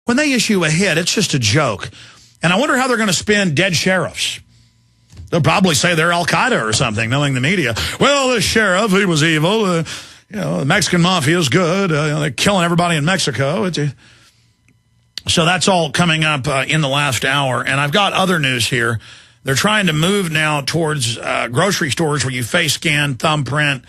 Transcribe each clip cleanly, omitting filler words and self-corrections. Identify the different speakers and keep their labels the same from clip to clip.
Speaker 1: when they issue a hit, it's just a joke. And I wonder how they're going to spin dead sheriffs. They'll probably say they're Al-Qaeda or something, knowing the media. Well, this sheriff, he was evil. The Mexican mafia is good. They're killing everybody in Mexico. So that's all coming up in the last hour. And I've got other news here. They're trying to move now towards grocery stores where you face scan, thumbprint,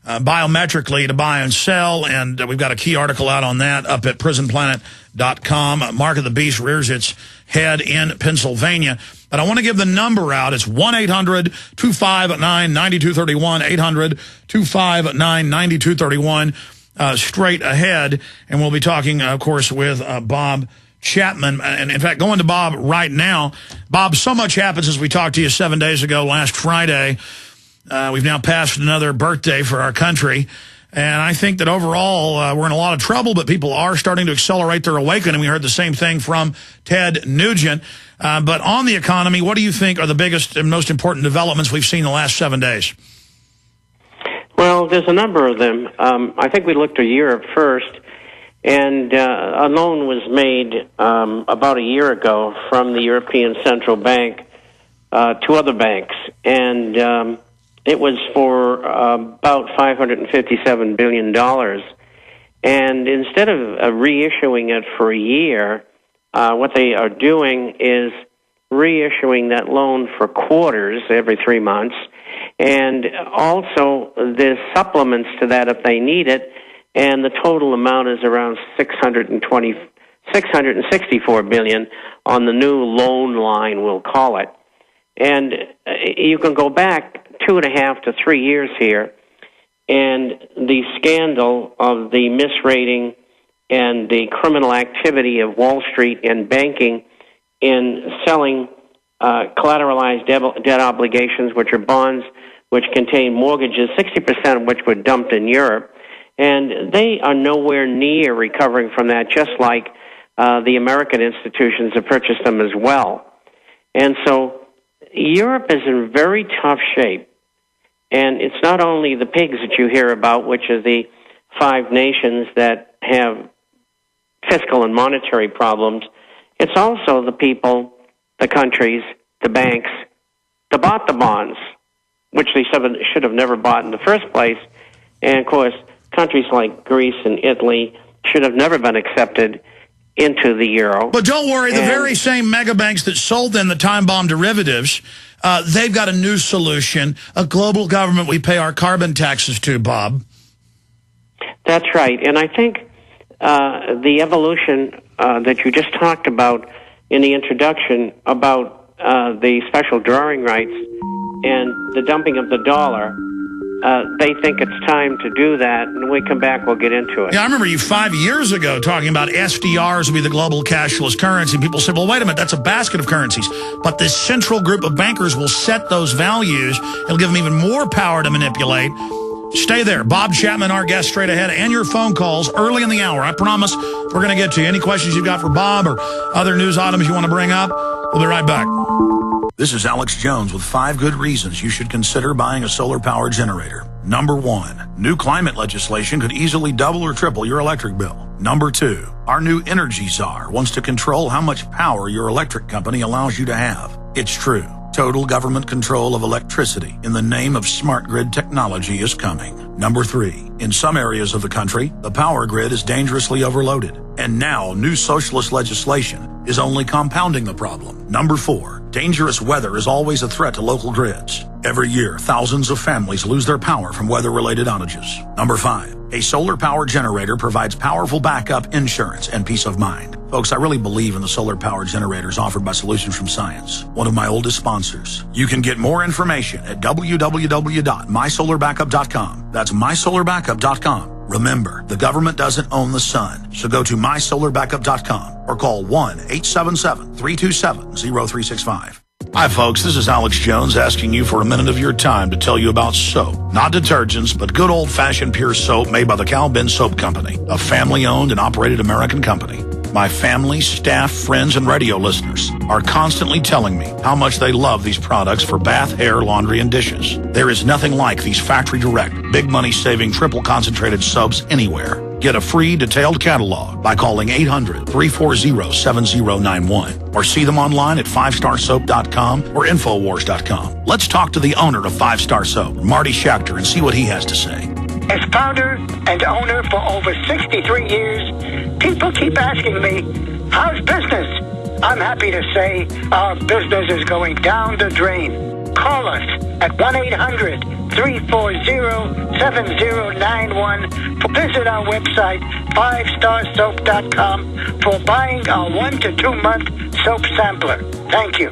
Speaker 1: biometrically to buy and sell. And we've got a key article out on that up at prisonplanet.com. Mark of the Beast rears its head in Pennsylvania. But I want to give the number out. It's 1-800-259-9231, 800-259-9231, straight ahead. And we'll be talking, of course, with Bob Chapman. And in fact, going to Bob right now. Bob, so much happened since we talked to you 7 days ago, last Friday. We've now passed another birthday for our country. And I think that overall we're in a lot of trouble, but people are starting to accelerate their awakening. We heard the same thing from Ted Nugent. But on the economy, what do you think are the biggest and most important developments we've seen in the last 7 days?
Speaker 2: Well, there's a number of them. I think we looked at Europe first, and a loan was made about a year ago from the European Central Bank to other banks, and it was for about $557 billion. And instead of reissuing it for a year, what they are doing is reissuing that loan for quarters every 3 months. And also there's supplements to that if they need it. And the total amount is around $664 billion on the new loan line, we'll call it. And you can go back 2.5 to 3 years here, and the scandal of the misrating and the criminal activity of Wall Street and banking in selling collateralized debt obligations, which are bonds which contain mortgages, 60% of which were dumped in Europe. And they are nowhere near recovering from that, just like the American institutions have purchased them as well. And so Europe is in very tough shape. And it's not only the pigs that you hear about, which are the 5 nations that have fiscal and monetary problems. It's also the people, the countries, the banks that bought the bonds, which they should have never bought in the first place. And, of course, countries like Greece and Italy should have never been accepted into the euro.
Speaker 1: But don't worry, the very same mega banks that sold them the time bomb derivatives, they've got a new solution, a global government we pay our carbon taxes to, Bob.
Speaker 2: That's right. And I think the evolution that you just talked about in the introduction about the special drawing rights and the dumping of the dollar, they think it's time to do that. And when we come back, we'll get into it.
Speaker 1: Yeah, I remember you 5 years ago talking about SDRs would be the global cashless currency. People said, well, wait a minute, that's a basket of currencies. But this central group of bankers will set those values. It'll give them even more power to manipulate. Stay there. Bob Chapman, our guest, straight ahead, and your phone calls early in the hour. I promise we're going to get to you. Any questions you've got for Bob or other news items you want to bring up, we'll be right back. This is Alex Jones with 5 good reasons you should consider buying a solar power generator. Number 1, new climate legislation could easily double or triple your electric bill. Number 2, our new energy czar wants to control how much power your electric company allows you to have. It's true. Total government control of electricity in the name of smart grid technology is coming. Number 3, in some areas of the country, the power grid is dangerously overloaded. And now new socialist legislation is only compounding the problem. Number 4, dangerous weather is always a threat to local grids. Every year, thousands of families lose their power from weather-related outages. Number 5, a solar power generator provides powerful backup insurance and peace of mind. Folks, I really believe in the solar power generators offered by Solutions from Science, one of my oldest sponsors. You can get more information at www.mysolarbackup.com. That's mysolarbackup.com. Remember, the government doesn't own the sun, so go to mysolarbackup.com or call 1-877-327-0365. Hi, folks. This is Alex Jones asking you for a minute of your time to tell you about soap. Not detergents, but good old-fashioned pure soap made by the Cal Ben Soap Company, a family-owned and operated American company. My family, staff, friends, and radio listeners are constantly telling me how much they love these products for bath, hair, laundry, and dishes. There is nothing like these factory-direct, big money-saving, triple-concentrated soaps anywhere. Get a free detailed catalog by calling 800-340-7091 or see them online at 5starsoap.com or Infowars.com. Let's talk to the owner of 5 Star Soap, Marty Schachter, and see what he has to say.
Speaker 3: As founder and owner for over 63 years, people keep asking me, how's business? I'm happy to say our business is going down the drain. Call us at 1-800-340-7091. Visit our website, 5starsoap.com, for buying our 1 to 2 month soap sampler. Thank you.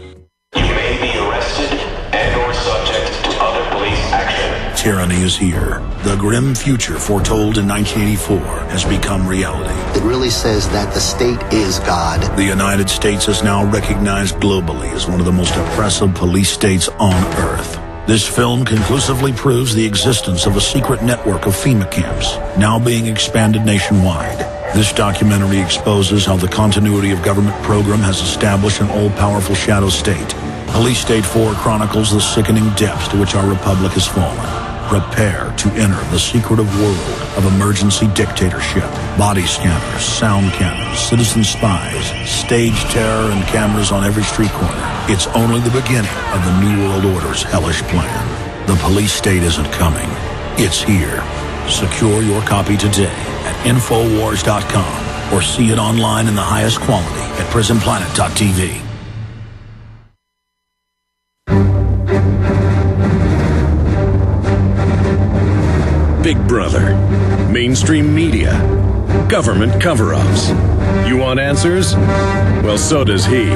Speaker 4: You may be arrested and or subject to other police action.
Speaker 1: Tyranny is here. The grim future foretold in 1984 has become reality.
Speaker 5: It really says that the state is God.
Speaker 1: The United States is now recognized globally as one of the most oppressive police states on Earth. This film conclusively proves the existence of a secret network of FEMA camps, now being expanded nationwide. This documentary exposes how the continuity of government program has established an all-powerful shadow state. Police State 4 chronicles the sickening depths to which our republic has fallen. Prepare to enter the secretive world of emergency dictatorship. Body scanners, sound cannons, citizen spies, stage terror, and cameras on every street corner. It's only the beginning of the New World Order's hellish plan. The police state isn't coming. It's here. Secure your copy today at Infowars.com or see it online in the highest quality at PrisonPlanet.tv.
Speaker 6: Big Brother, mainstream media, government cover-ups. You want answers? Well, so does he.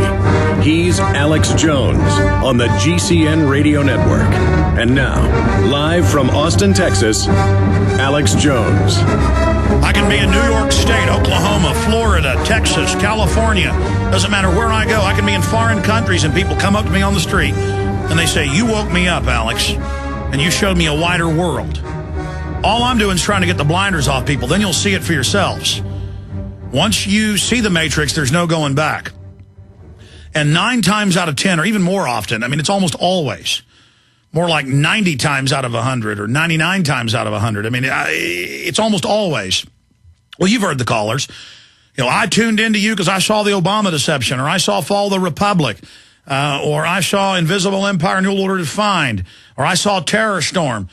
Speaker 6: He's Alex Jones on the GCN Radio Network. And now, live from Austin, Texas, Alex Jones.
Speaker 1: I can be in New York State, Oklahoma, Florida, Texas, California. Doesn't matter where I go. I can be in foreign countries and people come up to me on the street and they say, "You woke me up, Alex, and you showed me a wider world." All I'm doing is trying to get the blinders off people. Then you'll see it for yourselves. Once you see the Matrix, there's no going back. And 9 times out of 10, or even more often, I mean, it's almost always, more like 90 times out of 100 or 99 times out of 100. I mean, it's almost always. Well, you've heard the callers. You know, I tuned into you because I saw the Obama deception, or I saw Fall of the Republic, or I saw Invisible Empire, New Order Defined, or I saw Terror Storm.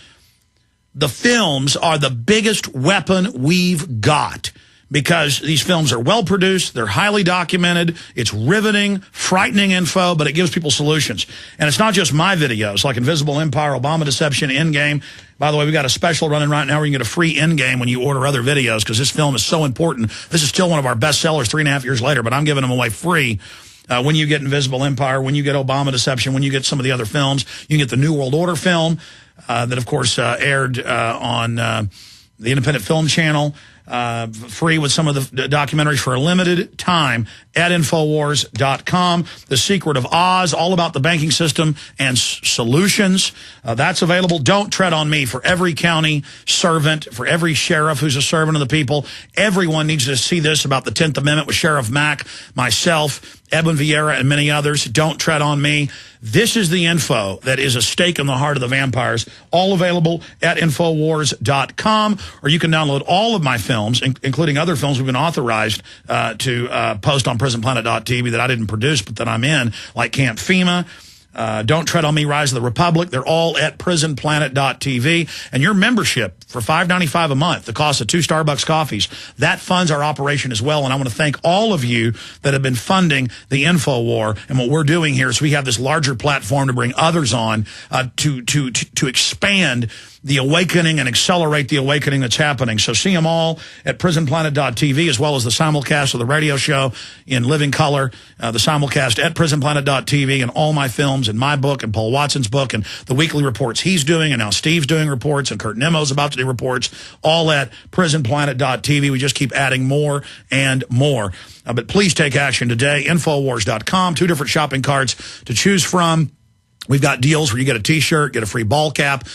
Speaker 1: The films are the biggest weapon we've got because these films are well produced, they're highly documented, it's riveting, frightening info, but it gives people solutions. And it's not just my videos, like Invisible Empire, Obama Deception, Endgame. By the way, we've got a special running right now where you can get a free Endgame when you order other videos because this film is so important. This is still one of our best sellers 3.5 years later, but I'm giving them away free. When you get Invisible Empire, when you get Obama Deception, when you get some of the other films, you can get the New World Order film that, of course, aired on the Independent Film Channel, free with some of the documentaries for a limited time at Infowars.com. The Secret of Oz, all about the banking system and solutions. That's available. Don't Tread on Me for every county servant, for every sheriff who's a servant of the people. Everyone needs to see this about the 10th Amendment with Sheriff Mack, myself, Edwin Vieira, and many others. Don't Tread on Me. This is the info that is a stake in the heart of the vampires. All available at Infowars.com, or you can download all of my films, including other films we've been authorized to post on PrisonPlanet.tv that I didn't produce but that I'm in, like Camp FEMA, Don't Tread on Me, Rise of the Republic. They're all at PrisonPlanet.tv. And your membership for $5.95 a month, the cost of 2 Starbucks coffees, that funds our operation as well. And I want to thank all of you that have been funding the InfoWar. And what we're doing here is we have this larger platform to bring others on to expand the awakening and accelerate the awakening that's happening. So see them all at PrisonPlanet.tv, as well as the simulcast of the radio show in living color, the simulcast at PrisonPlanet.tv, and all my films and my book and Paul Watson's book and the weekly reports he's doing, and now Steve's doing reports, and Kurt Nemo's about to do reports, all at PrisonPlanet.tv. We just keep adding more and more. But please take action today. Infowars.com, 2 different shopping carts to choose from. We've got deals where you get a T-shirt, get a free ball cap,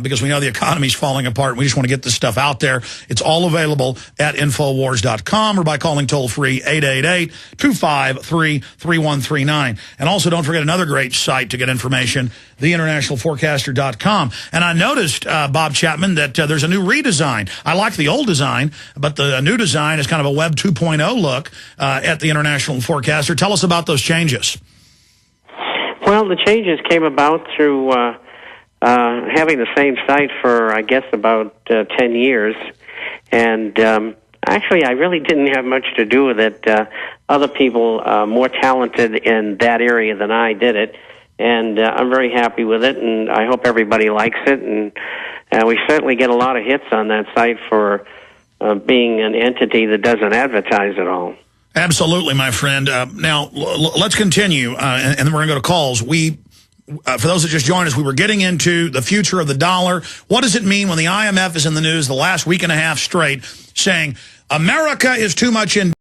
Speaker 1: because we know the economy's falling apart. And we just want to get this stuff out there. It's all available at Infowars.com or by calling toll-free 888-253-3139. And also don't forget another great site to get information, theinternationalforecaster.com. And I noticed, Bob Chapman, that there's a new redesign. I like the old design, but the new design is kind of a Web 2.0 look at the International Forecaster. Tell us about those changes.
Speaker 2: Well, the changes came about through having the same site for, I guess, about 10 years. And actually, I really didn't have much to do with it. Other people more talented in that area than I did it. And I'm very happy with it, and I hope everybody likes it. And we certainly get a lot of hits on that site for being an entity that doesn't advertise at all.
Speaker 1: Absolutely, my friend. Now, let's continue, and then we're going to go to calls. For those that just joined us, we were getting into the future of the dollar. What does it mean when the IMF is in the news the last week and a half straight saying America is too much in